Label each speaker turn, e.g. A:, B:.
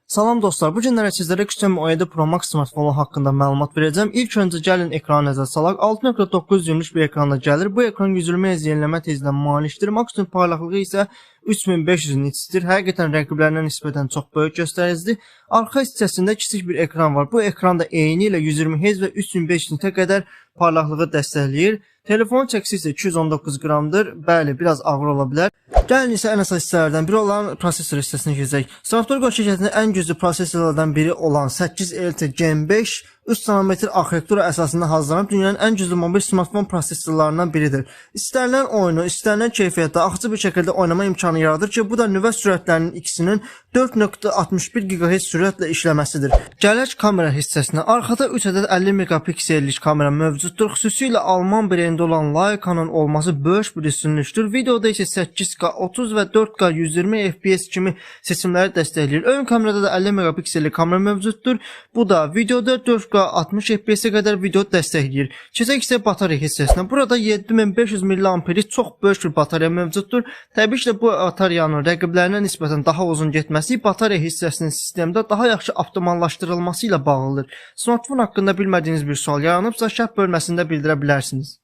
A: Salam dostlar, bu günlərə sizlərə Xiaomi 17 Pro Max smartfonu haqqında məlumat verəcəm. İlk öncə gəlin ekranı nəzərə salaq. 6.9 düymlük bir ekranda gəlir. Bu ekran 120 Hz yenilənmə tezliyinə malikdir. Maksimum parlaqlığı isə 3500 nitsdir. Həqiqətən rəqiblərinə nisbətən çox böyük göstəricidir. Arxa hissəsində kiçik bir ekran var. Bu ekran da eyni ilə 120 Hz və 3500 nitə qədər parlaqlığı dəstəkləyir. Telefonun çəkisi isə 219 qramdır. Bəli, biraz ağır ola bilər. Gəlin isə ən əsas hissələrdən biri olan prosesor hissəsinə keçək. Snapdragon şirkətinin ən güclü prosesorlardan biri olan 8 LT Gen 5 3 nanometr arxitektura əsasında hazırlanıb dünyanın ən güclü mobil smartfon prosesorlarından biridir. İstənilən oyunu, istənilən keyfiyyətdə axıcı bir şəkildə oynama imkanı yaradır ki, bu da nüvə sürətlərinin ikisinin 4.61 GHz sürətlə işləməsidir. Gələk kamera hissəsinə. Arxada 3 ədəd 50 megapiksellik kamera mövcuddur. Xüsusilə Alman brendi olan Leica'nın olması böyük bir üstünlükdür. Videoda isə 8K, 30 və 4K 120 FPS kimi seçimləri dəstəkləyir. Ön kamerada da 50 megapiksellik kamera mövcuddur. Bu da videoda 4K 60 FPS-ə qədər video dəstəkləyir. Keçək isə batarya hissəsinə. Burada 7500 mAh-lik çox böyük bir batarya mövcuddur. Təbii ki, bu bataryanın rəqiblərinə nisbətən daha uzun getməsi batarya hissəsinin sistemdə daha yaxşı optimallaşdırılması ilə bağlıdır. Smartfon haqqında bilmədiyiniz bir sual yaranıbsa, şərh bölməsində bildirə bilərsiniz.